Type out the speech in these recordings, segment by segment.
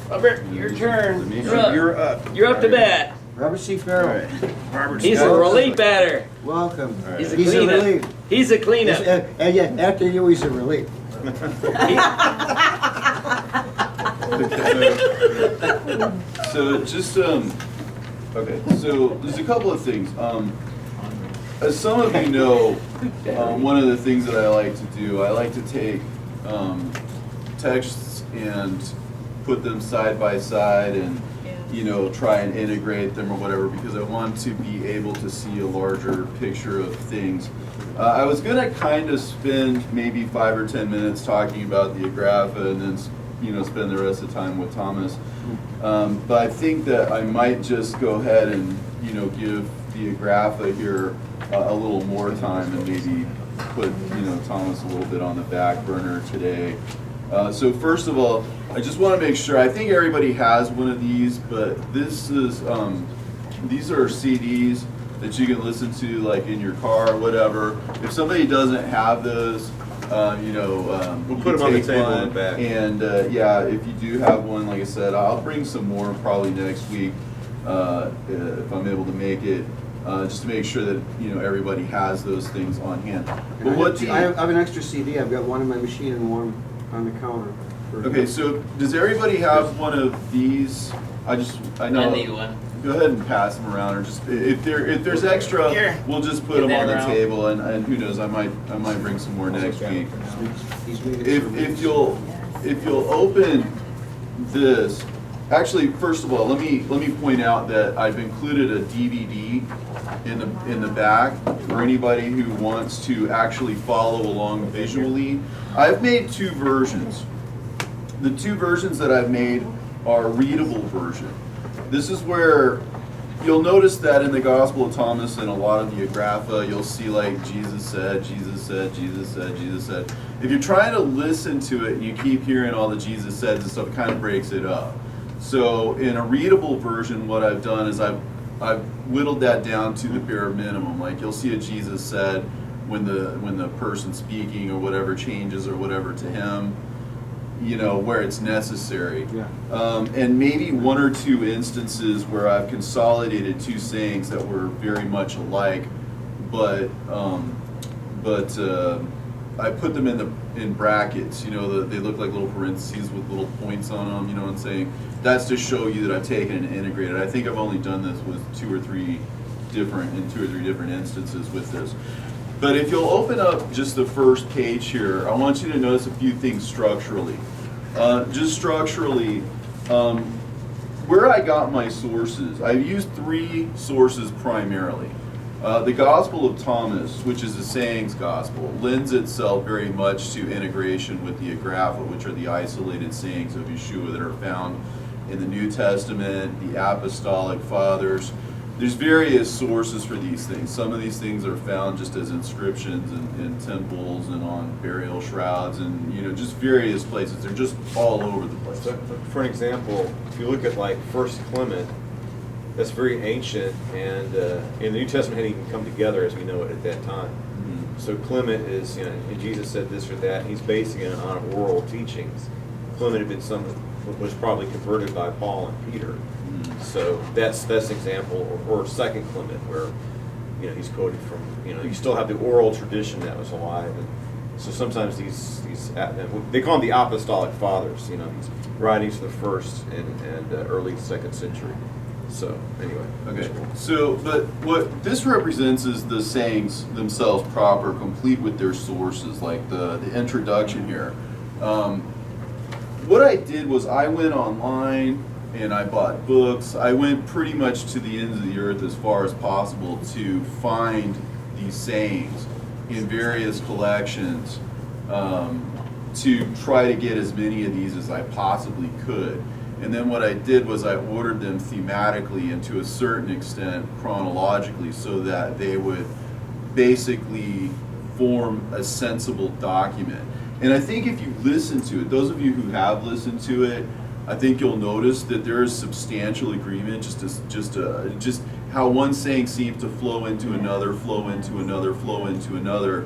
Robert, your turn. You're up. You're up to bat. Robert C. Ferrell. Robert's He's got a it. relief batter. Welcome. All right. He's a He's a cleanup. relief. He's a cleanup. And yet, after you, he's a relief. So just okay. So there's a couple of things. As some of you know, one of the things that I like to do, I like to take texts and put them side by side and try and integrate them or whatever, because I want to be able to see a larger picture of things. I was gonna kind of spend maybe 5 or 10 minutes talking about the Agrapha and then spend the rest of the time with Thomas. But I think that I might just go ahead and give the Agrapha here a little more time and maybe put Thomas a little bit on the back burner today. So first of all, I just want to make sure, I think everybody has one of these, but this is these are CDs that you can listen to like in your car or whatever. If somebody doesn't have those, we'll put them on the table in the back. And yeah, if you do have one, like I said, I'll bring some more probably next week if I'm able to make it, just to make sure that everybody has those things on hand. But what do you, I have an extra CD. I've got one in my machine and one on the counter. Okay, so does everybody have one of these? I know. I need one. Go ahead and pass them around, or just if there's extra, Here. we'll just put Get them that on the around. table, and who knows, I might bring some more next week. If you'll open this, actually, first of all, let me point out that I've included a DVD in the back for anybody who wants to actually follow along visually. I've made two versions. The two versions that I've made are readable version. This is where you'll notice that in the Gospel of Thomas and a lot of the Agrapha, you'll see like Jesus said, Jesus said, Jesus said, Jesus said. If you're trying to listen to it and you keep hearing all the Jesus said and stuff, it kind of breaks it up. So in a readable version, what I've done is I've whittled that down to the bare minimum. Like you'll see a Jesus said when the person speaking or whatever changes or whatever to him, where it's necessary. Yeah. And maybe one or two instances where I've consolidated two sayings that were very much alike, but I put them in brackets. They look like little parentheses with little points on them. You know what I'm saying? That's to show you that I've taken and integrated. I think I've only done this with two or three different instances with this. But if you'll open up just the first page here, I want you to notice a few things structurally. Just structurally, where I got my sources, I've used three sources primarily. The Gospel of Thomas, which is the sayings gospel, lends itself very much to integration with the Agrapha, which are the isolated sayings of Yeshua that are found in the New Testament, the Apostolic Fathers. There's various sources for these things. Some of these things are found just as inscriptions in temples and on burial shrouds and just various places. They're just all over the place. So, for an example, if you look at like First Clement, that's very ancient, and the New Testament hadn't even come together as we know it at that time. Mm-hmm. So Clement is, and Jesus said this or that. He's basing it on oral teachings. Clement had been was probably converted by Paul and Peter. So that's an example, or Second Clement, where he's quoted from. You still have the oral tradition that was alive, and so sometimes these they call them the Apostolic Fathers. These writings from the first and early second century. So anyway, Okay. So, but what this represents is the sayings themselves proper, complete with their sources, like the introduction here. What I did was I went online and I bought books. I went pretty much to the ends of the earth as far as possible to find these sayings in various collections, to try to get as many of these as I possibly could. And then what I did was I ordered them thematically and to a certain extent chronologically, so that they would basically form a sensible document. And I think if you listen to it, those of you who have listened to it, I think you'll notice that there is substantial agreement, just how one saying seems to flow into another, flow into another, flow into another.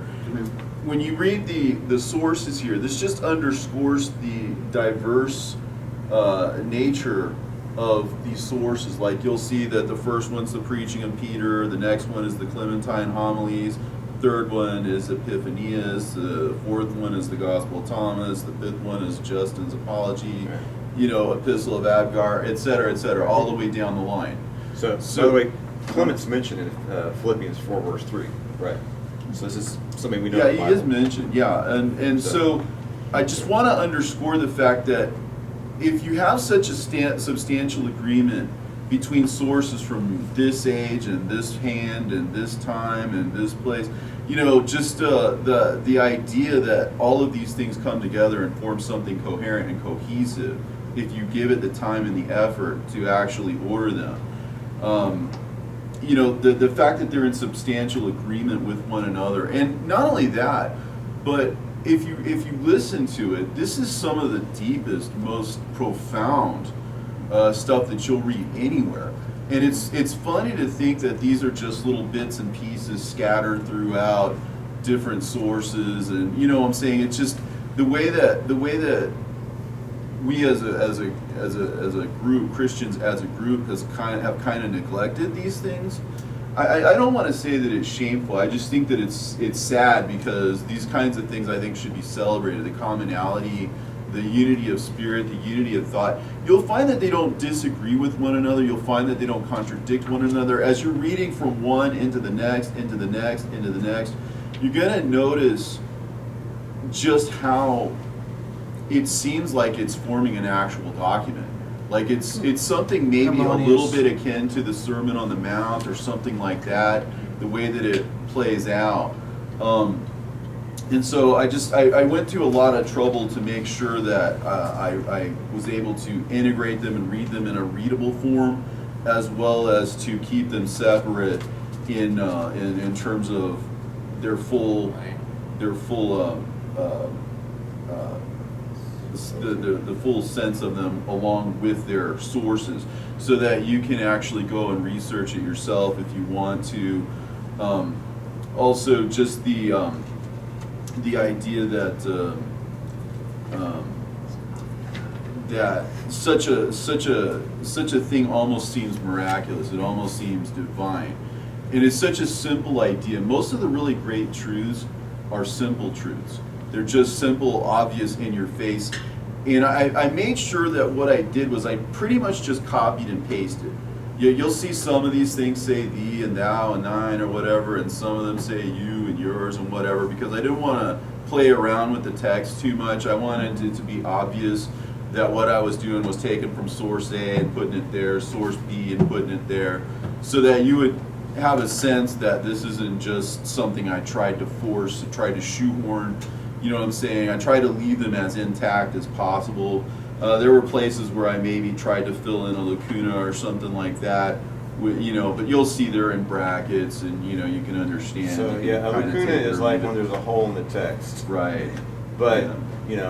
When you read the sources here, this just underscores the diverse nature of these sources. Like you'll see that the first one's the preaching of Peter, the next one is the Clementine homilies, the third one is Epiphanius, the fourth one is the Gospel of Thomas, the fifth one is Justin's Apology, Epistle of Abgar, etc., all the way down the line. So by the way, Clement's mentioned in Philippians 4 verse 3, right? So this is something we know. Yeah, in the he is Bible. mentioned. Yeah, and so I just want to underscore the fact that if you have such a substantial agreement between sources from this age and this hand and this time and this place, just the idea that all of these things come together and form something coherent and cohesive, if you give it the time and the effort to actually order them. The fact that they're in substantial agreement with one another, and not only that, but if you listen to it, this is some of the deepest, most profound stuff that you'll read anywhere. And it's funny to think that these are just little bits and pieces scattered throughout different sources, and what I'm saying, it's just the way that we as a group, Christians as a group, have kind of neglected these things. I don't want to say that it's shameful. I just think that it's sad, because these kinds of things I think should be celebrated. The commonality, the unity of spirit, the unity of thought. You'll find that they don't disagree with one another. You'll find that they don't contradict one another. As you're reading from one into the next, into the next, into the next, you're going to notice just how it seems like it's forming an actual document. Like it's something maybe a little bit akin to the Sermon on the Mount or something like that, the way that it plays out. And so I went to a lot of trouble to make sure that I was able to integrate them and read them in a readable form, as well as to keep them separate in terms of their full the full sense of them, along with their sources, so that you can actually go and research it yourself if you want to. Also, just the idea that that such a thing almost seems miraculous. It almost seems divine, and it's such a simple idea. Most of the really great truths are simple truths. They're just simple, obvious, in your face. And I made sure that what I did was I pretty much just copied and pasted. You'll see some of these things say thee and thou and thine or whatever, and some of them say you and yours and whatever, because I didn't want to play around with the text too much. I wanted it to be obvious that what I was doing was taken from source A and putting it there, source B and putting it there, so that you would have a sense that this isn't just something I tried to force, tried to shoehorn. You know what I'm saying? I try to leave them as intact as possible. There were places where I maybe tried to fill in a lacuna or something like that, but you'll see they're in brackets, and you can understand. So yeah, a lacuna is like when there's a hole in the text. Right. But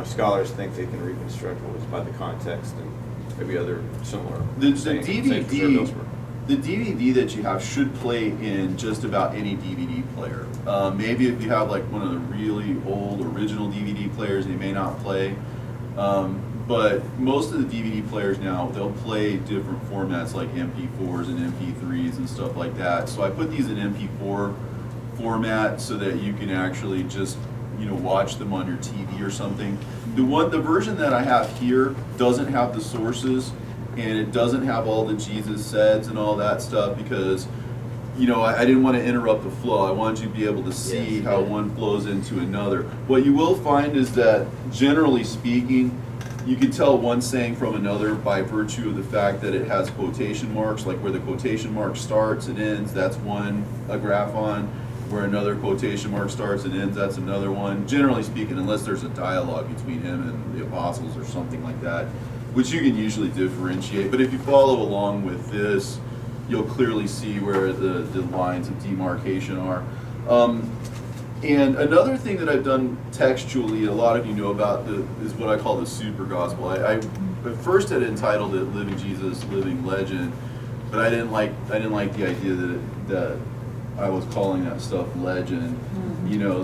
scholars think they can reconstruct what was by the context and maybe other similar. The DVD that you have should play in just about any DVD player. Maybe if you have like one of the really old original DVD players, they may not play. But most of the DVD players now, they'll play different formats like MP4s and MP3s and stuff like that. So I put these in MP4 format so that you can actually just watch them on your TV or something. The version that I have here doesn't have the sources, and it doesn't have all the Jesus says and all that stuff, because I didn't want to interrupt the flow. I wanted you to be able to see how one flows into another. What you will find is that, generally speaking, you can tell one saying from another by virtue of the fact that it has quotation marks, like where the quotation mark starts and ends, that's one Agrapha. Where another quotation mark starts and ends, that's another one. Generally speaking, unless there's a dialogue between him and the apostles or something like that, which you can usually differentiate. But if you follow along with this, you'll clearly see where the lines of demarcation are. And another thing that I've done textually, a lot of you know about, is what I call the super gospel. I at first had entitled it "Living Jesus, Living Legend," but I didn't like the idea that I was calling that stuff legend,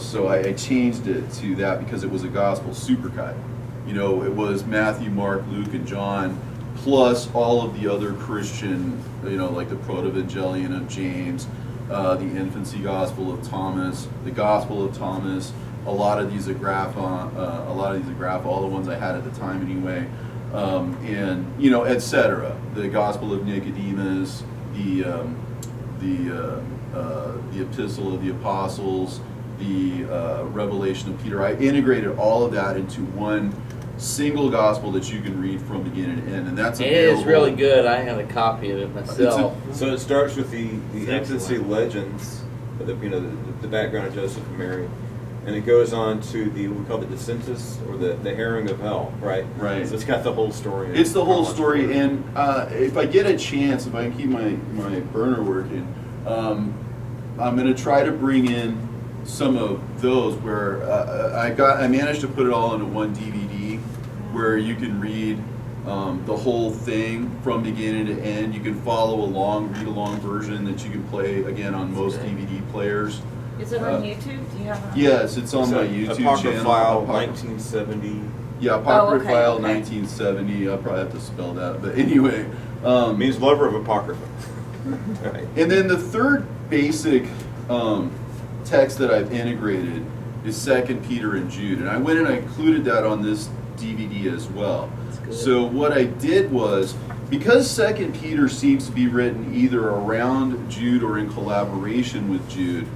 so I changed it to that because it was a gospel supercut. You know, it was Matthew, Mark, Luke, and John, plus all of the other Christian, you know, like the Proto-Evangelion of James, the Infancy Gospel of Thomas, the Gospel of Thomas, a lot of these Agrapha, all the ones I had at the time anyway, and you know, etc. The Gospel of Nicodemus, the Epistle of the Apostles, the Revelation of Peter. I integrated all of that into one single gospel that you can read from beginning to end, and that's It available. is really good. I have a copy of it myself. So it starts with the It's infancy excellent. legends, the background of Joseph and Mary, and it goes on to we call it the census or the herring of hell, right? Right. So it's got the whole story. It's the whole chronological story, order. and if I get a chance, if I can keep my burner working, I'm going to try to bring in some of those where I managed to put it all into one DVD where you can read the whole thing from beginning to end. You can follow along, read along version that you can play again on most DVD players. Is it on YouTube? Do you have it on? Yes, it's on So, my YouTube Apocrypha channel. File 1970. Yeah, Apocrypha okay, File okay. 1970. I'll probably have to spell that, but anyway. Means lover of Apocrypha. Right. And then the third basic text that I've integrated is 2 Peter and Jude, and I went and I included that on this DVD as well. good. So what I did was, because 2 Peter seems to be written either around Jude or in collaboration with Jude,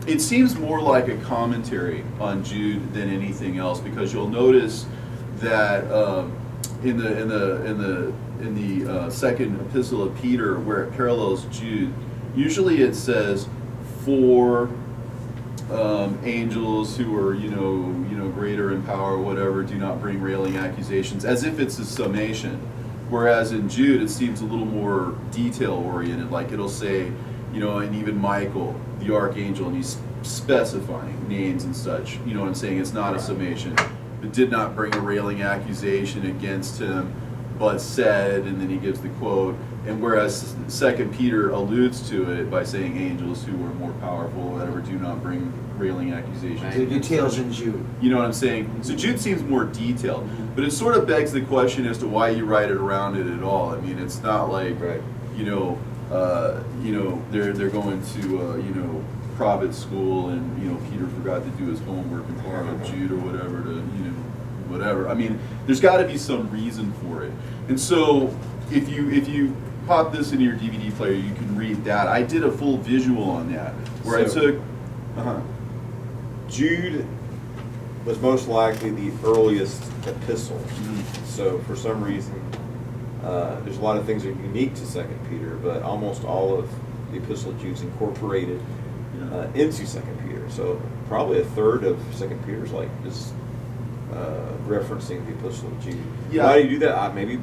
it seems more like a commentary on Jude than anything else, because you'll notice that in the second epistle of Peter, where it parallels Jude, usually it says for angels who are you know greater in power, whatever, do not bring railing accusations, as if it's a summation. Whereas in Jude, it seems a little more detail oriented. Like it'll say, you know, and even Michael, the archangel, and he's specifying names and such. You know what I'm saying? It's not a summation. It did not bring a railing accusation against him, but said, and then he gives the quote. And whereas 2 Peter alludes to it by saying angels who are more powerful, whatever, do not bring railing accusations. The details in Jude. You know what I'm saying? So Jude seems more detailed, but it sort of begs the question as to why you write it around it at all. I mean, it's not like, Right. they're going to private school and Peter forgot to do his homework and borrowed Jude or whatever to whatever. I mean, there's got to be some reason for it. And so if you pop this into your DVD player, you can read that. I did a full visual on that where So- I took. Jude was most likely the earliest epistle. Mhm. So for some reason, there's a lot of things that are unique to 2 Peter, but almost all of the epistle of Jude's incorporated into 2 Peter. So probably a third of 2 Peter's is referencing the epistle of Jude. Yeah. Why do you do that? Maybe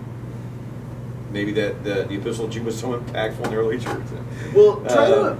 that the epistle of Jude was so impactful in the early church. Well, try to.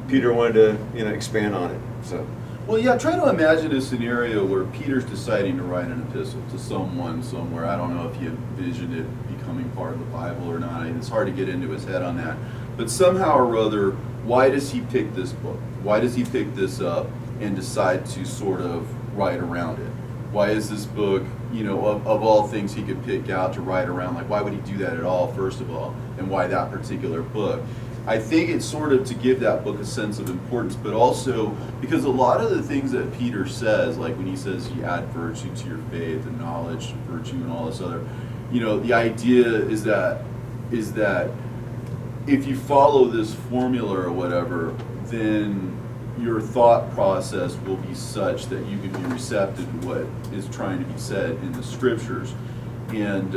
Peter wanted to expand on it. So. Well, yeah, try to imagine a scenario where Peter's deciding to write an epistle to someone somewhere. I don't know if he envisioned it becoming part of the Bible or not. It's hard to get into his head on that. But somehow or other, why does he pick this book? Why does he pick this up and decide to sort of write around it? Why is this book, of all things he could pick out to write around, like why would he do that at all, first of all? And why that particular book? I think it's sort of to give that book a sense of importance, but also because a lot of the things that Peter says, like when he says you add virtue to your faith and knowledge, virtue and all this other, the idea is that if you follow this formula or whatever, then your thought process will be such that you can be receptive to what is trying to be said in the scriptures. And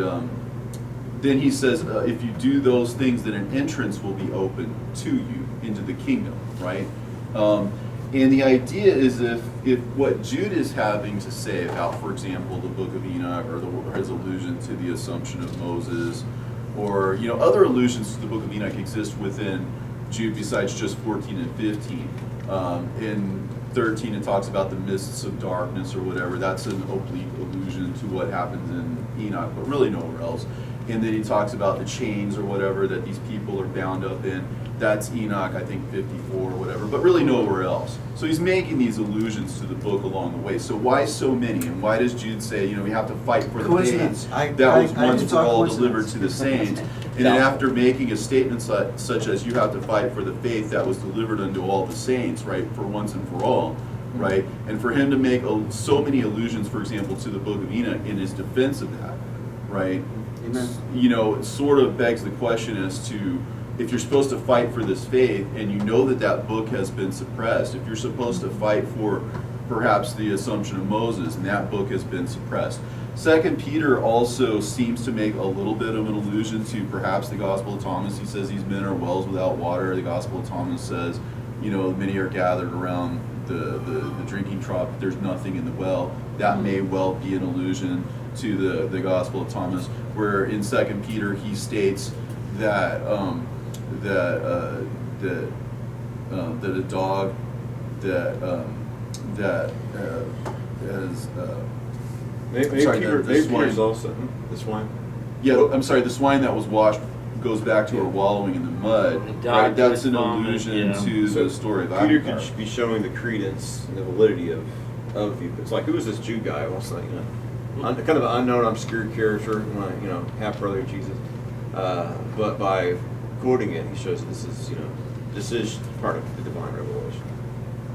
then he says, if you do those things, then an entrance will be open to you into the kingdom, right? And the idea is if what Jude is having to say about, for example, the book of Enoch or his allusion to the Assumption of Moses, or other allusions to the book of Enoch exist within Jude besides just 14 and 15. In 13 it talks about the mists of darkness or whatever. That's an oblique allusion to what happens in Enoch, but really nowhere else. and then he talks about the chains or whatever that these people are bound up in. That's Enoch, I think 54 or whatever, but really nowhere else. So he's making these allusions to the book along the way. So why so many? And why does Jude say, we have to fight for the Coincidence. faith that was I once just for saw all coincidence. delivered to the saints? And then after making a statement such as you have to fight for the faith that was delivered unto all the saints, right, for once and for all, right? And for him to make so many allusions, for example, to the book of Enoch in his defense of that, right? Amen. It sort of begs the question as to, if you're supposed to fight for this faith and you know that book has been suppressed, if you're supposed to fight for perhaps the Assumption of Moses and that book has been suppressed. 2 Peter also seems to make a little bit of an allusion to perhaps the Gospel of Thomas. He says these men are wells without water. The Gospel of Thomas says, many are gathered around the drinking trough, but there's nothing in the well. That may well be an allusion to the Gospel of Thomas, where in 2 Peter he states that that a dog that has Maybe sorry, Peter's swine. also the swine. Yeah, I'm sorry, the swine that was washed goes back to her wallowing in the mud. The dog Right? That's took an vomit, allusion to So the story of Peter Agrapha. could be showing the credence and the validity of you. It's like, who is this Jew guy? What's that? Kind of an unknown, obscure character, half brother of Jesus. But by quoting it, he shows that this is part of the divine revelation,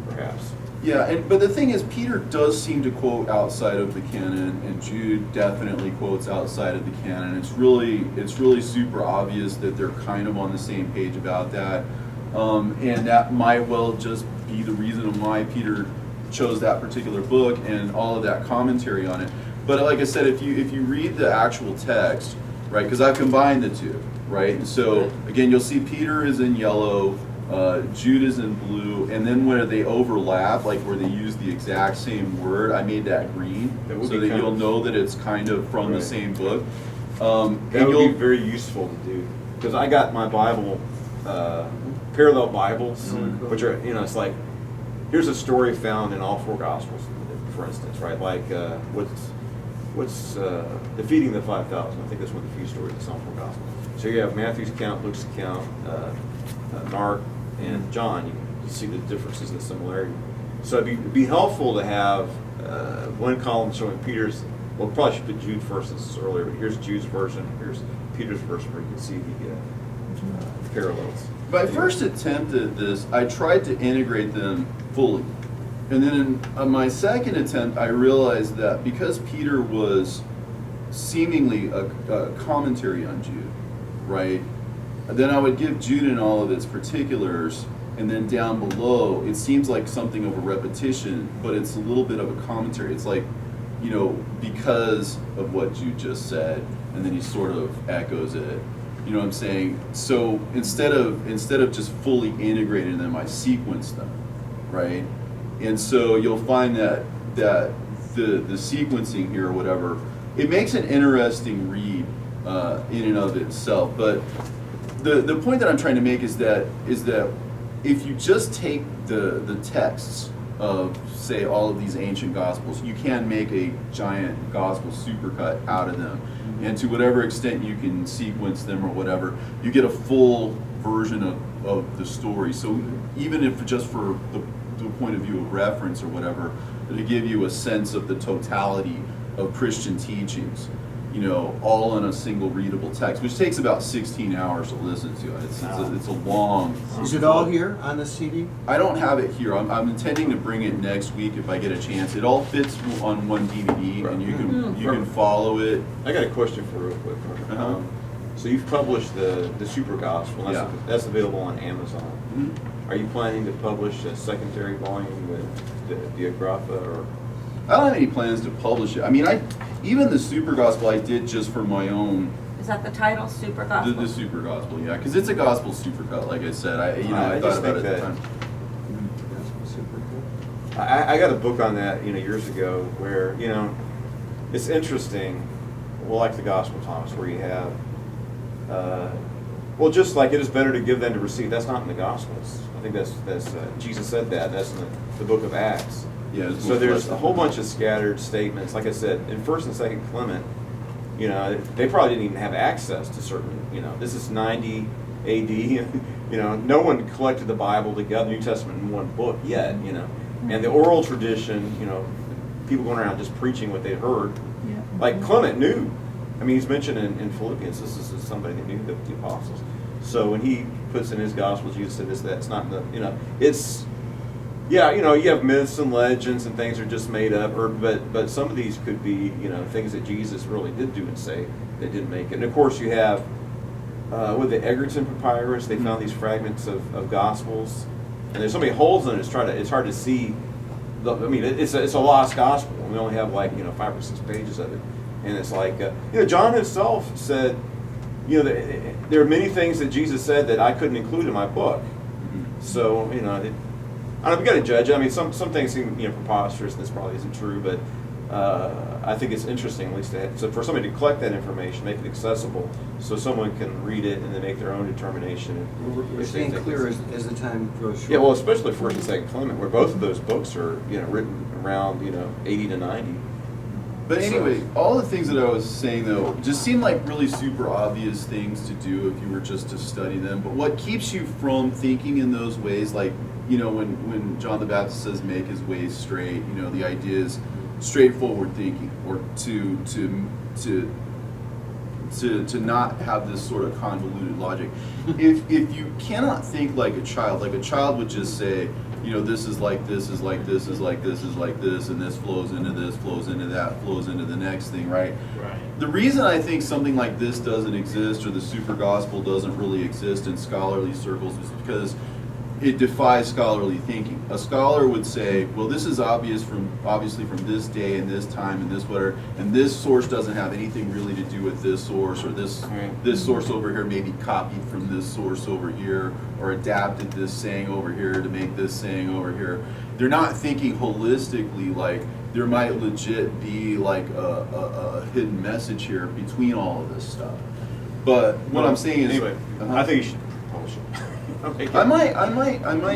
perhaps. Yeah, but the thing is, Peter does seem to quote outside of the canon, and Jude definitely quotes outside of the canon. It's really super obvious that they're kind of on the same page about that, and that might well just be the reason why Peter chose that particular book and all of that commentary on it. But like I said, if you read the actual text, right? Because I've combined the two, right? And so again, you'll see Peter is in yellow. Jude is in blue, and then where they overlap, like where they use the exact same word, I made that green, so that you'll know that it's kind of from the same book. That would be very useful to do, because I got my Bible, parallel Bibles, which are, it's like, here's a story found in all four Gospels, for instance, right? Like, what's defeating the 5,000? I think that's one of the few stories in all four Gospels. So you have Matthew's account, Luke's account, Mark, and John. You see the differences and the similarity. So it'd be helpful to have one column showing Peter's. Well, probably should put Jude first, since it's earlier. But here's Jude's version. Here's Peter's version, where you can see the parallels. My first attempt at this, I tried to integrate them fully, and then in my second attempt, I realized that because Peter was seemingly a commentary on Jude, right? Then I would give Jude in all of its particulars, and then down below, it seems like something of a repetition, but it's a little bit of a commentary. It's like, because of what Jude just said, and then he sort of echoes it. You know what I'm saying? So instead of just fully integrating them, I sequenced them, right? And so you'll find that the sequencing here or whatever, it makes an interesting read in and of itself, but the point that I'm trying to make is that if you just take the texts of, say, all of these ancient gospels, you can make a giant gospel supercut out of them, and to whatever extent you can sequence them or whatever, you get a full version of the story. So even if just for the point of view of reference or whatever, to give you a sense of the totality of Christian teachings, all in a single readable text, which takes about 16 hours to listen to. It's a long. Is it all here on the CD? I don't have it here. I'm intending to bring it next week if I get a chance. It all fits on one DVD, and you can follow it. I got a question for you real quick. So you've published the Super Gospel. That's available on Amazon. Mm-hmm. Are you planning to publish a secondary volume with the Agrapha, or? I don't have any plans to publish it. I mean, even the Super Gospel I did just for my own. Is that the title, Super Gospel? The Super Gospel, yeah, because it's a gospel supercut. Like I said, I thought just about it think at the that- time. Super cool. I got a book on that, years ago, where, it's interesting. Well, like the Gospel of Thomas, where you have, just like it is better to give than to receive. That's not in the Gospels. I think that's Jesus said that. That's in the book of Acts. Yeah. So there's a whole bunch of scattered statements. Like I said, in 1st and 2nd Clement, You know, they probably didn't even have access to certain, you know, this is 90 AD, you know, no one collected the Bible together, New Testament in one book yet, you know. And the oral tradition, you know, people going around just preaching what they heard. Like Clement knew. I mean, he's mentioned in Philippians, this is somebody that knew the apostles. So when he puts in his gospel, Jesus said this, that's not the, you know, it's, yeah, you know, you have myths and legends and things are just made up, but some of these could be, you know, things that Jesus really did do and say that didn't make it. And of course you have, with the Egerton papyrus, they found these fragments of gospels, and there's so many holes in it, it's hard to see. I mean, it's a lost gospel, and we only have like, you know, 5 or 6 pages of it. And it's like, you know, John himself said, you know, there are many things that Jesus said that I couldn't include in my book. So, you know, I don't know, we got to judge it. I mean, some things seem, you know, preposterous, and this probably isn't true, but I think it's interesting, at least, so for somebody to collect that information, make it accessible, so someone can read it and then make their own determination. We're staying clear as the time goes short. Yeah, well, especially First and Second Clement, where both of those books are, you know, written around, you know, 80 to 90. But anyway, all the things that I was saying, though, just seem like really super obvious things to do if you were just to study them. But what keeps you from thinking in those ways, like, you know, when John the Baptist says make his ways straight, you know, the idea is straightforward thinking, or to not have this sort of convoluted logic. If you cannot think like a child would just say, you know, this is like this, is like this, is like this, is like this, and this, flows into that, flows into the next thing, right? Right. The reason I think something like this doesn't exist, or the super gospel doesn't really exist in scholarly circles, is because it defies scholarly thinking. A scholar would say, well, this is obviously from this day and this time and this whatever, and this source doesn't have anything really to do with this source, or this source over here may be copied from this source over here, or adapted this saying over here to make this saying over here. They're not thinking holistically, like there might legit be like a hidden message here between all of this stuff. But what I'm saying is, anyway, I think you should publish it. I might.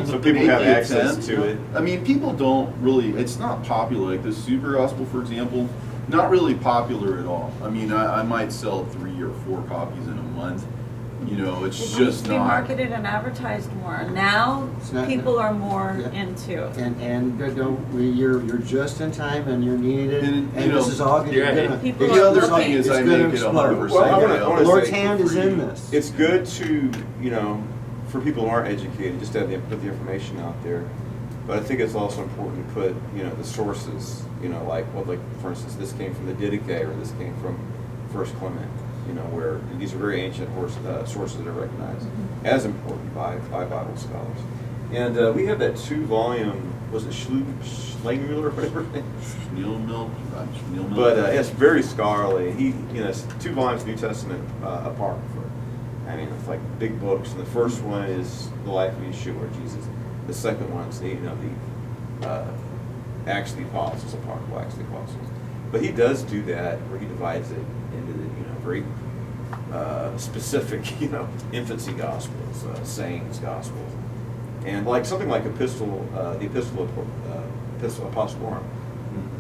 So people make have the access attempt. to it. I mean, people don't really. It's not popular. Like the super gospel, for example, not really popular at all. I mean, I might sell 3 or 4 copies in a month. You know, it's It just used to be not. marketed and advertised more. Now It's not- people are more Yeah. into. You're just in time and you're needed, And, and you know, this is all you're gonna. right. People The are other looking. thing is, It's I gonna make it explode. 100%. Well, I wanna available. The Lord's say hand for is free. in this. It's good to, you know, for people who aren't educated, just to have put the information out there. But I think it's also important to put, you know, the sources, you know, like for instance, this came from the Didache, or this came from First Clement, you know, where these are very ancient sources that are recognized as important by Bible scholars. And we have that 2-volume, was it Schlegelmüller or whatever? Schneelmilk. But it's very scholarly. He, you know, it's 2 volumes New Testament Apocrypha. I mean, it's like big books. And the first one is the life of Yeshua, or Jesus. The second one is the Acts of the Apostles, Apocryphal Acts of the Apostles. But he does do that, where he divides it into the, you know, very specific, you know, infancy gospels, sayings gospels, and like something like the Epistle of Apostolorum,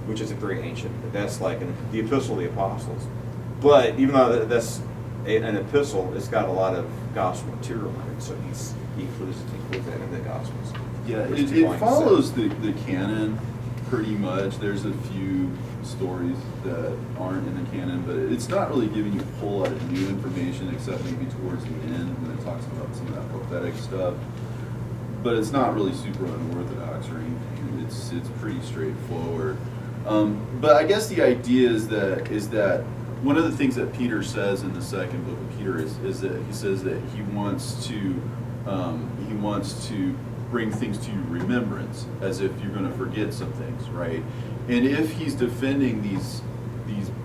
which is a very ancient. That's like the Epistle of the Apostles. But even though that's an epistle, it's got a lot of gospel material in it, so he includes that in the Gospels. Yeah, which it follows the canon pretty much. There's a few stories that aren't in the canon, but it's not really giving you a whole lot of new information, except maybe towards the end when it talks about some of that prophetic stuff. But it's not really super unorthodox or anything. It's pretty straightforward. But I guess the idea is that one of the things that Peter says in the second book of Peter is that he says that he wants to bring things to your remembrance, as if you're going to forget some things, right? And if he's defending these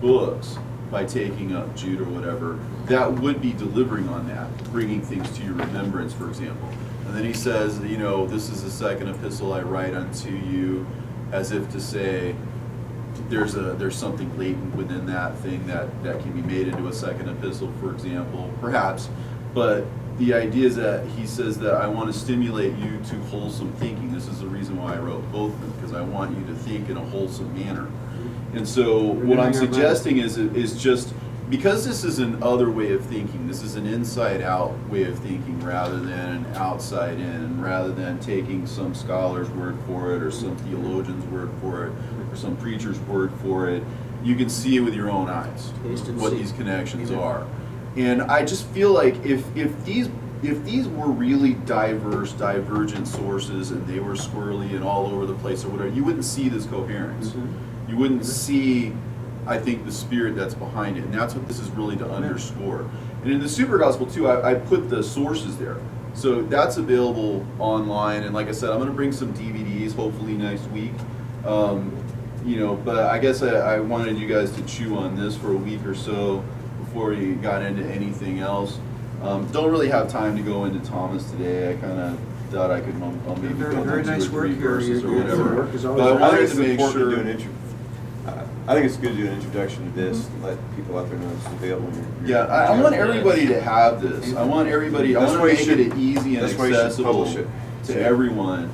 books by taking up Jude or whatever, that would be delivering on that, bringing things to your remembrance, for example. And then he says, you know, this is the second epistle I write unto you, as if to say, there's something latent within that thing that can be made into a second epistle, for example, perhaps. But the idea is that he says that I want to stimulate you to wholesome thinking. This is the reason why I wrote both of them, because I want you to think in a wholesome manner. And so what I'm suggesting is just because this is an other way of thinking, this is an inside-out way of thinking rather than an outside-in, rather than taking some scholar's word for it or some theologian's word for it or some preacher's word for it. You can see it with your own eyes what these connections are. And I just feel like if these were really diverse, divergent sources and they were squirrely and all over the place or whatever, you wouldn't see this coherence. You wouldn't see, I think, the spirit that's behind it. And that's what this is really to underscore. And in the Super Gospel too, I put the sources there. So that's available online. And like I said, I'm going to bring some DVDs hopefully next week. But I guess I wanted you guys to chew on this for a week or so before you got into anything else. Don't really have time to go into Thomas today. I kind of thought I could maybe go into very nice 2 or 3 work here. verses or Your whatever. work is But always I very wanted think to it's make important sure. to do I think it's good to do an introduction to this and let people out there know it's available. Yeah, I want everybody to have this. I want everybody. I That's want to why you make should- it easy and that's why you should accessible publish it. to everyone,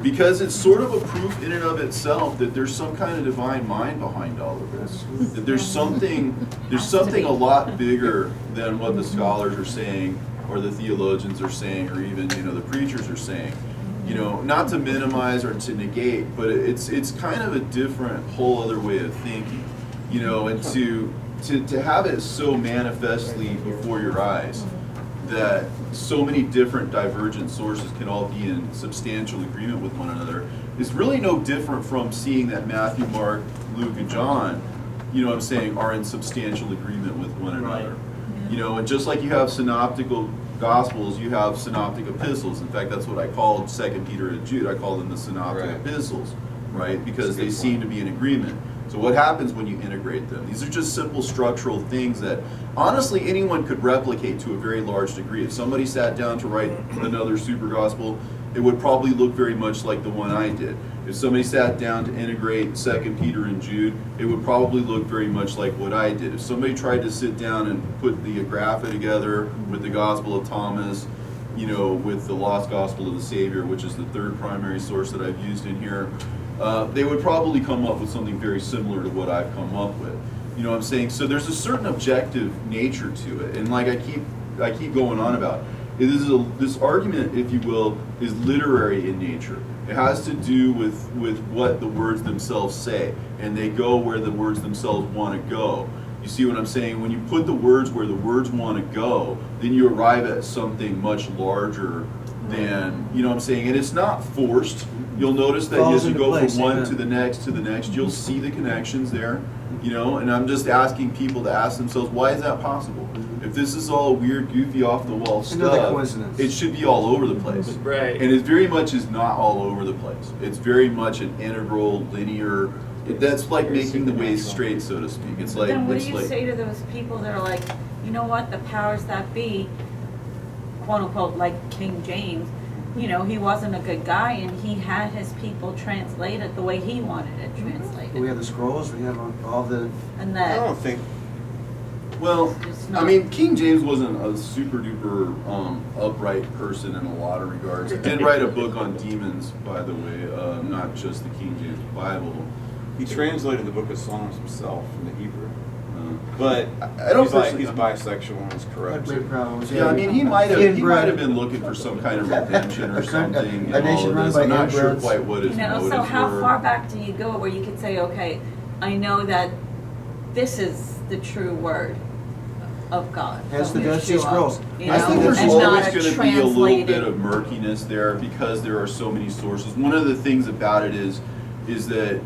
because it's sort of a proof in and of itself that there's some kind of divine mind behind all of this. That there's something a lot bigger than what the scholars are saying, or the theologians are saying, or even the preachers are saying. Not to minimize or to negate, but it's kind of a different, whole other way of thinking. And to have it so manifestly before your eyes that so many different divergent sources can all be in substantial agreement with one another is really no different from seeing that Matthew, Mark, Luke, and John, are in substantial agreement with one another. And just like you have synoptical Gospels, you have synoptic epistles. In fact, that's what I called 2 Peter and Jude. I call them the synoptic epistles, right? Because they seem to be in agreement. So what happens when you integrate them? These are just simple structural things that honestly anyone could replicate to a very large degree. If somebody sat down to write another super gospel, it would probably look very much like the one I did. If somebody sat down to integrate 2 Peter and Jude, it would probably look very much like what I did. If somebody tried to sit down and put the Agrapha together with the Gospel of Thomas, with the Lost Gospel of the Savior, which is the third primary source that I've used in here, they would probably come up with something very similar to what I've come up with. You know what I'm saying? So there's a certain objective nature to it, and like I keep going on about, this argument, if you will, is literary in nature. It has to do with what the words themselves say, and they go where the words themselves want to go. You see what I'm saying? When you put the words where the words want to go, then you arrive at something much larger than, what I'm saying? And it's not forced. You'll notice that as you go from one to the next, you'll see the connections there, and I'm just asking people to ask themselves, why is that possible? If this is all weird, goofy, off-the-wall stuff, it should be all over the place. Right. And it very much is not all over the place. It's very much an integral, linear, that's like making the way straight, so to speak. It's like, then what do you say to those people that are like, you know what, the powers that be, quote unquote, like King James, he wasn't a good guy, and he had his people translate it the way he wanted it translated. We have the scrolls, we have all the... And I that, don't think. well, It's I not- mean, King James wasn't a super duper upright person in a lot of regards. He did write a book on demons, by the way, not just the King James Bible. He translated the book of Psalms himself from the Hebrew. Uh, But I don't he's personally- bisexual and he's correct. Yeah, I mean, he might have been looking for some kind of redemption or something in A all nation of run this. by I'm not sure inbreds. quite what his motives so how were. far back do you go where you could say, okay, I know that this is the true word of God. Hence of the Dead Sea Yeshua, Scrolls. I think there's and always not going to be a little bit translated- of murkiness there because there are so many sources. One of the things about it is that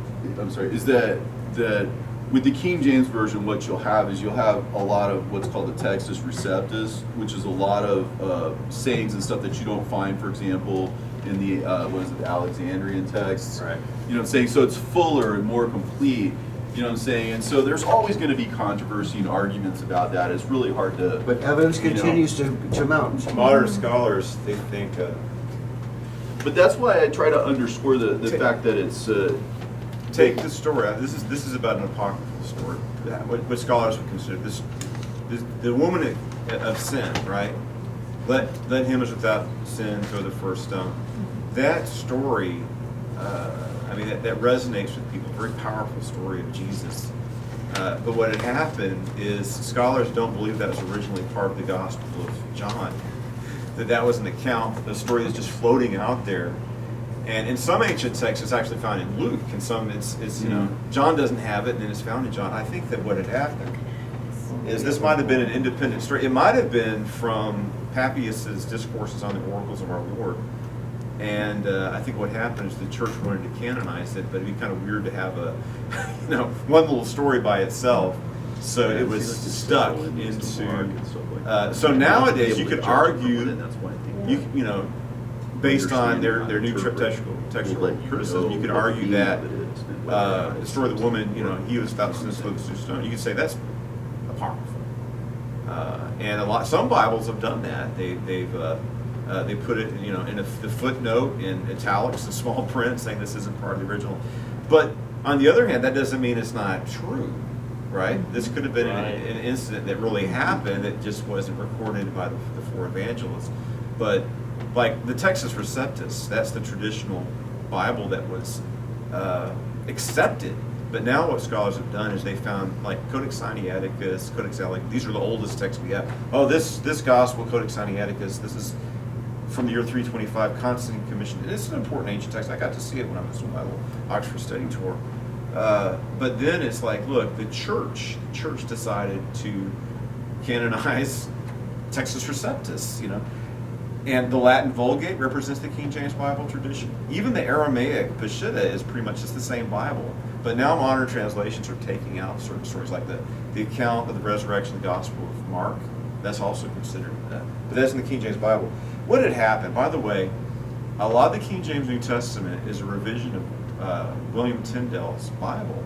with the King James version, what you'll have a lot of what's called the Textus Receptus, which is a lot of sayings and stuff that you don't find, for example, in the Alexandrian texts. Right. You know what I'm saying? So it's fuller and more complete. You know what I'm saying? And so there's always going to be controversy and arguments about that. It's really hard to. But evidence continues to mount. Modern scholars, they think. But that's why I try to underscore the fact that it's. Take the story. This is about an apocryphal story. What scholars would consider this the woman of sin, right? Let him as without sin throw the first stone. That story, that resonates with people. Very powerful story of Jesus. But what had happened is scholars don't believe that was originally part of the Gospel of John. That was an account, a story that's just floating out there. And in some ancient texts, it's actually found in Luke. In some, it's John doesn't have it, and then it's found in John. I think that what had happened is this might have been an independent story. It might have been from Papias's discourses on the oracles of our Lord. And I think what happened is the church wanted to canonize it, but it'd be kind of weird to have a, one little story by itself. So it was stuck into. So nowadays you could argue, based on their new textual criticism, you could argue that the story of the woman, he was without sin, so the stone. You could say that's apocryphal. And some Bibles have done that. They put it, in the footnote in italics, in small print, saying this isn't part of the original. But on the other hand, that doesn't mean it's not true, right? This could have been an incident that really happened that just wasn't recorded by the four evangelists. But like the Textus Receptus, that's the traditional Bible that was accepted. But now what scholars have done is they found, like, Codex Sinaiticus, Codex Alec, these are the oldest texts we have. Oh, this gospel, Codex Sinaiticus, this is from the year 325, Constantine commissioned. And it's an important ancient text. I got to see it when I was on my little Oxford study tour. But then it's like, look, the church decided to canonize Textus Receptus, And the Latin Vulgate represents the King James Bible tradition. Even the Aramaic Peshitta is pretty much just the same Bible. But now modern translations are taking out certain stories, like the account of the resurrection of the Gospel of Mark. That's also considered that. But that's in the King James Bible. What had happened, by the way, a lot of the King James New Testament is a revision of William Tyndale's Bible.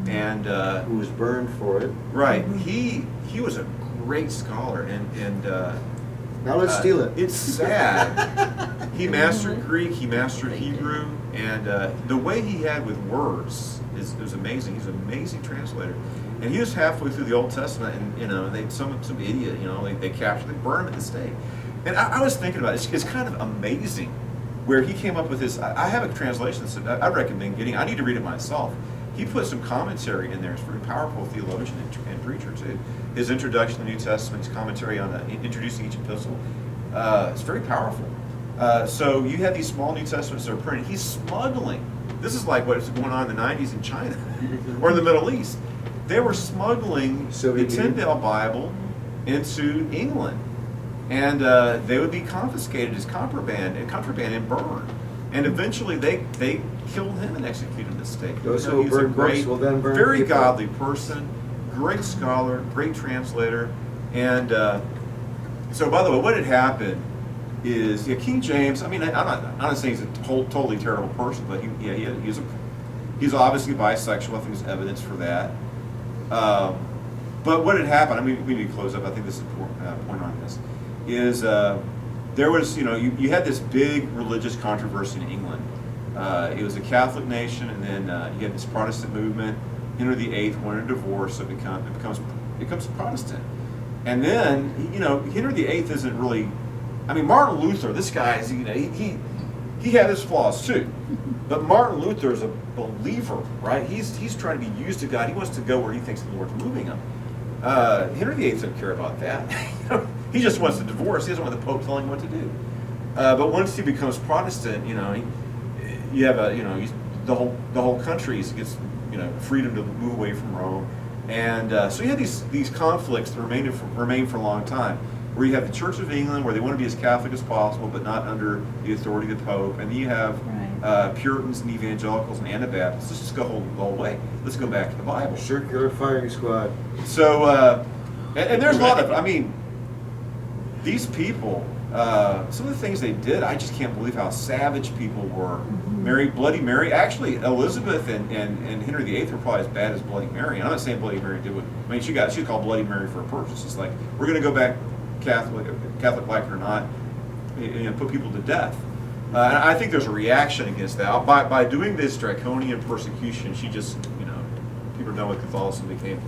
And who was burned for it. Right. He was a great scholar, and now let's steal it. It's sad. He mastered Greek, he mastered Hebrew, and the way he had with words is amazing. He's an amazing translator. And he was halfway through the Old Testament, and some idiot, they captured, they burned him at the stake. And I was thinking about it. It's kind of amazing where he came up with this. I have a translation that I recommend getting. I need to read it myself. He put some commentary in there. It's a very powerful theologian and preacher too. His introduction to the New Testament, his commentary on introducing each epistle. It's very powerful. So you had these small New Testaments that are printed. He's smuggling. This is like what's going on in the 90s in China or in the Middle East. They were smuggling the Tyndale Bible into England. And they would be confiscated as contraband and burned. And eventually they killed him and executed him at stake. Those who burn books will then burn very people. Godly person, great scholar, great translator. And so, by the way, what had happened is King James. I mean, I'm not saying he's a totally terrible person, but he's obviously bisexual. I think there's evidence for that. But what had happened? I mean, we need to close up. I think this is an important point on this. Is there was, you had this big religious controversy in England. It was a Catholic nation, and then you had this Protestant movement. Henry VIII wanted a divorce, so it becomes Protestant. And then, Henry VIII isn't really, Martin Luther, this guy is, he had his flaws too. But Martin Luther is a believer, right? He's trying to be used of God. He wants to go where he thinks the Lord's moving him. Henry VIII doesn't care about that. He just wants a divorce. He doesn't want the Pope telling him what to do. But once he becomes Protestant, you have the whole country gets freedom to move away from Rome, and so you have these conflicts that remain for a long time. Where you have the Church of England, where they want to be as Catholic as possible, but not under the authority of the Pope, and then you have Puritans and Evangelicals and Anabaptists. Let's just go the whole way. Let's go back to the Bible. Circular firing squad. So, and there's a lot of, these people, some of the things they did, I just can't believe how savage people were. Bloody Mary. Actually, Elizabeth and Henry VIII were probably as bad as Bloody Mary. And I'm not saying Bloody Mary did what, she was called Bloody Mary for a purpose. It's like, we're going to go back Catholic like it or not, put people to death. And I think there's a reaction against that. By doing this draconian persecution, she just, people know what Catholicism became.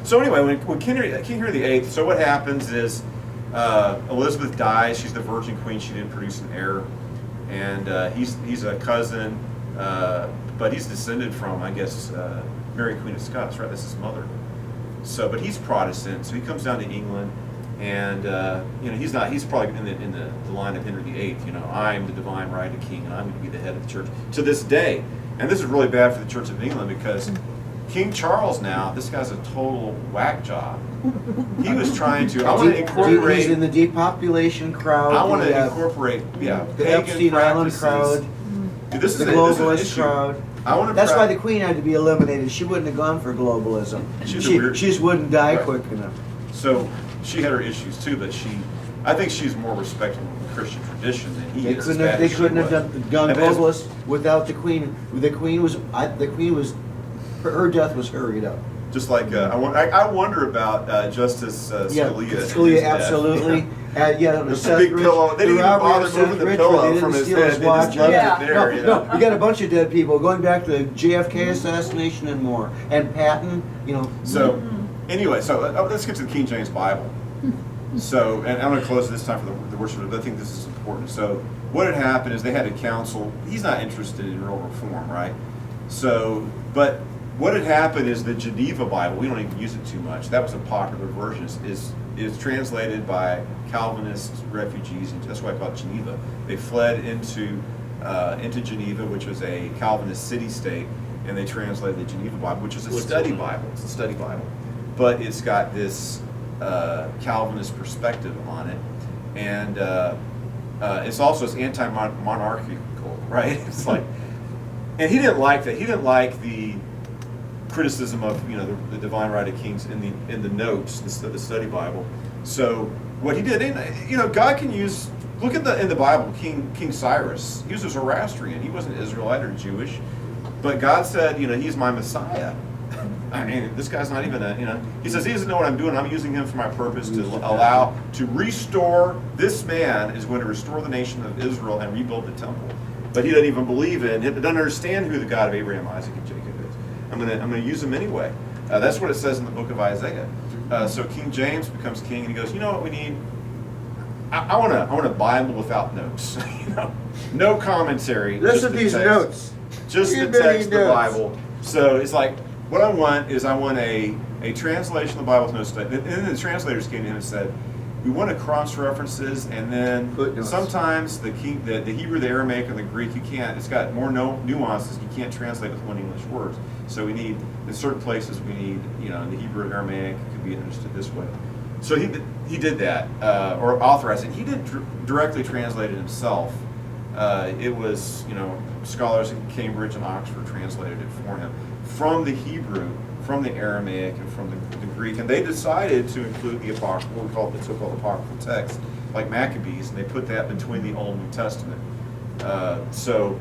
So anyway, when King Henry VIII, so what happens is Elizabeth dies. She's the Virgin Queen. She didn't produce an heir. And he's a cousin, but he's descended from, I guess, Mary Queen of Scots, right? That's his mother. So, but he's Protestant, so he comes down to England, and you know, he's probably in the line of Henry VIII. You know, I'm the divine right of king, and I'm going to be the head of the church to this day. And this is really bad for the Church of England because King Charles now, this guy's a total whack job. He was trying to. I want to incorporate. He's in the depopulation crowd. I want to incorporate, yeah, the pagan Epstein Island practices. crowd. Dude, this The is globalist crowd. I want to. That's why the Queen had to be eliminated. She wouldn't have gone for globalism. She just wouldn't die quick enough. So she had her issues too, but I think she's more respectful of the Christian tradition than he is. They couldn't have gone And as- globalist without the Queen. The Queen was her death was hurried up. Just like I wonder about Justice Scalia. Scalia, absolutely. There's a big pillow. They didn't even bother moving the pillow from his head. They just left Yeah. it there. No, we got a bunch of dead people going back to the JFK assassination and more. And Patton, So, anyway, let's get to the King James Bible. So, and I'm going to close this time for the worship, but I think this is important. So, what had happened is they had a council. He's not interested in real reform, right? So, but what had happened is the Geneva Bible, we don't even use it too much. That was a popular version. Is translated by Calvinist refugees, and that's why I call it Geneva. They fled into Geneva, which was a Calvinist city-state, and they translated the Geneva Bible, which is a study Bible. It's a study Bible, but it's got this Calvinist perspective on it, and it's also anti-monarchical, right? It's like, and he didn't like that. He didn't like the criticism of the divine right of kings in the notes, the study Bible. So what he did, and God can use. Look at in the Bible, King Cyrus. He was a Zoroastrian. He wasn't Israelite or Jewish, but God said, he's my Messiah. I mean, this guy's not even he says he doesn't know what I'm doing. I'm using him for my purpose to restore. This man is going to restore the nation of Israel and rebuild the temple. But he doesn't even believe in. He doesn't understand who the God of Abraham, Isaac, and Jacob is. I'm going to use him anyway. That's what it says in the book of Isaiah. So King James becomes king, and he goes, you know what we need? I want a Bible without notes. No commentary. Listen to these notes. Just the text of the Bible. So it's like, what I want a translation of the Bible with no study. And then the translators came to him and said, we want to cross references, and then Footnotes. sometimes the Hebrew, the Aramaic, and the Greek, it's got more nuances. You can't translate with one English words. So we need, in certain places, we need, in the Hebrew and Aramaic, it could be understood this way. So he did that, or authorized it. He didn't directly translate it himself. It was, scholars in Cambridge and Oxford translated it for him from the Hebrew, from the Aramaic, and from the Greek. And they decided to include the apocryphal, we call it the so-called apocryphal text, like Maccabees, and they put that between the Old and New Testament. So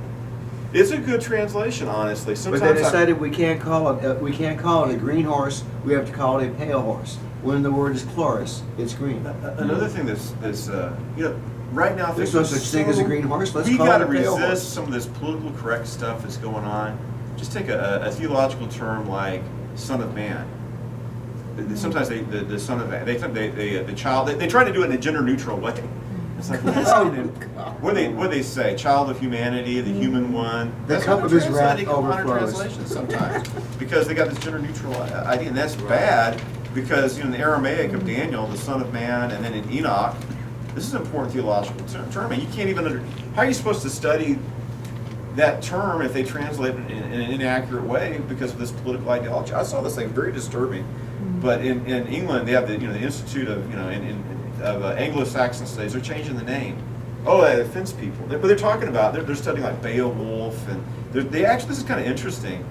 it's a good translation, honestly. Sometimes But they decided we can't call it a green horse. We have to call it a pale horse. When the word is chloris, it's green. Another thing that's right now There's no such thing as a green horse. Let's we call got it to a pale resist horse. some of this political correct stuff that's going on. Just take a theological term like Son of Man. Sometimes the Son of Man, the child, they try to do it in a gender neutral way. It's like, what do they say? Child of humanity, the human one. The That's cup what of his they're wrath translating in modern overflows. translations sometimes because they got this gender neutral idea, and that's bad because in the Aramaic of Daniel, the Son of Man, and then in Enoch, this is an important theological term, and you can't even how are you supposed to study that term if they translate it in an inaccurate way because of this political ideology? I saw this thing very disturbing. But in England, they have the Institute of Anglo-Saxon Studies. They're changing the name. Oh, that offends people. But they're talking about they're studying like Beowulf, and they actually, this is kind of interesting.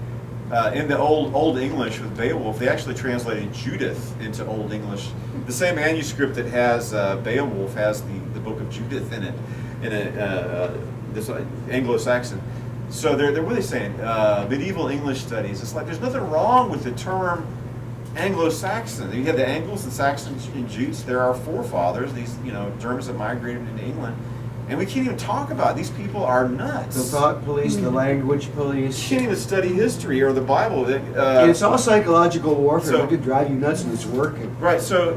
In the old English with Beowulf, they actually translated Judith into Old English. The same manuscript that has Beowulf has the book of Judith in it, this Anglo-Saxon. So they're really saying medieval English studies. It's like there's nothing wrong with the term Anglo-Saxon. You have the Angles and Saxons and Jutes. They're our forefathers. These Germans that migrated into England, and we can't even talk about it. These people are nuts. The thought police, the language police. You can't even study history or the Bible. It's all psychological warfare. So- It could drive you nuts, and it's working. Right. So,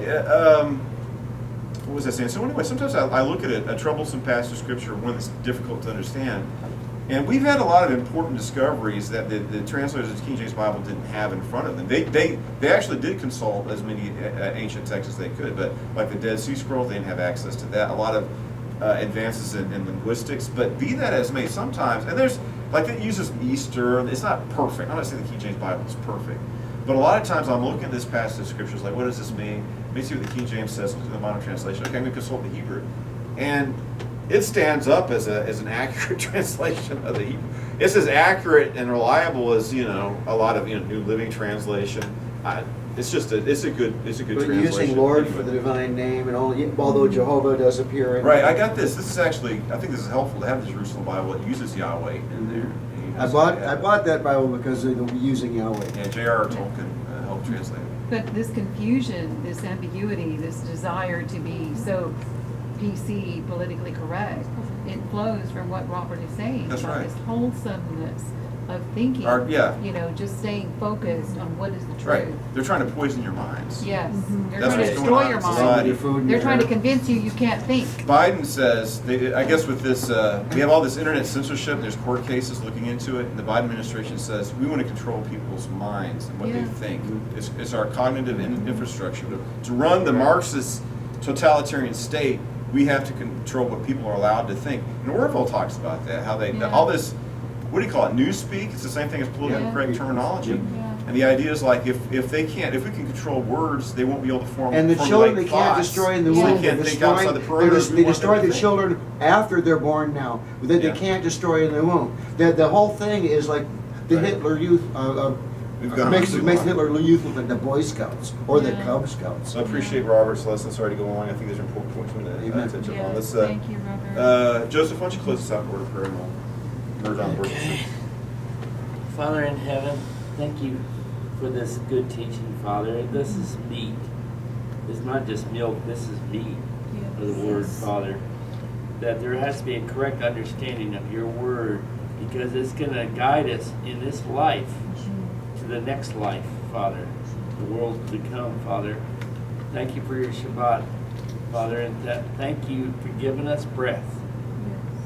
what was I saying? So anyway, sometimes I look at a troublesome passage of scripture, one that's difficult to understand, And we've had a lot of important discoveries that the translators of the King James Bible didn't have in front of them. They actually did consult as many ancient texts as they could, but like the Dead Sea Scrolls, they didn't have access to that. A lot of advances in linguistics, but be that as may, sometimes, and there's, like it uses Easter, it's not perfect. I'm not saying the King James Bible is perfect, but a lot of times I'm looking at this passage of scriptures like, what does this mean? Let me see what the King James says in the modern translation. Okay, I'm going to consult the Hebrew. And it stands up as an accurate translation of the Hebrew. It's as accurate and reliable as, a lot of, New Living Translation. It's a good But translation. using Lord anyway. for the divine name, and although Jehovah does appear in. Right, I got this. This is actually, I think this is helpful to have the Jerusalem Bible. It uses Yahweh in there. And I bought that Bible because of the using Yahweh. Yeah, J.R.R. Tolkien helped translate it. But this confusion, this ambiguity, this desire to be so PC, politically correct, it flows from what Robert is saying. That's right. This wholesomeness of thinking, Yeah. just staying focused on what is the truth. Right. They're trying to poison your minds. Yes, they're That's trying to what's destroy going on your in mind. society. Food in They're your trying to hair. convince you can't think. Biden says, I guess with this, we have all this internet censorship, there's court cases looking into it, and the Biden administration says, we want to control people's minds and what they Yeah. think. It's our cognitive infrastructure. To run the Marxist totalitarian state, we have to control what people are allowed to think. And Orwell talks about that, how Yeah. all this, what do you call it, newspeak? It's the same thing as politically Yeah. correct terminology. Yeah. And the idea is like, if we can control words, they won't be able to And the formulate children they can't thoughts. destroy in the So womb. they can't They're think outside the destroying- perimeters. They destroy the children after they're born now, that Yeah. they can't destroy in the womb. The whole thing is like the Right. Hitler Youth, We've gone makes too makes long. Hitler Youth look like the Boy Scouts or the Yeah. Cub Scouts. So I appreciate Robert's lesson. Sorry to go along. I think there's important points we need to Amen. attention on. Yes, Let's, thank you, Robert. Joseph, why don't you close us out in word of prayer and we'll merge on board. Okay. Father in heaven, thank you for this good teaching, Father. This is meat. It's not just milk, this is meat of the Word, Father. That there has to be a correct understanding of your Word, because it's going to guide us in this life to the next life, Father, the world to come, Father. Thank you for your Shabbat, Father, and thank you for giving us breath,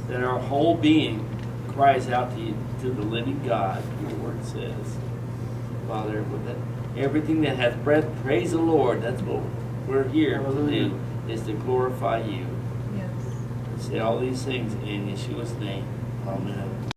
that our whole being cries out to you, to the living God, your word says. Father, with that, everything that has breath, praise the Lord. That's what we're here to do, is to glorify you. Yes. Say all these things in Yeshua's name. Amen.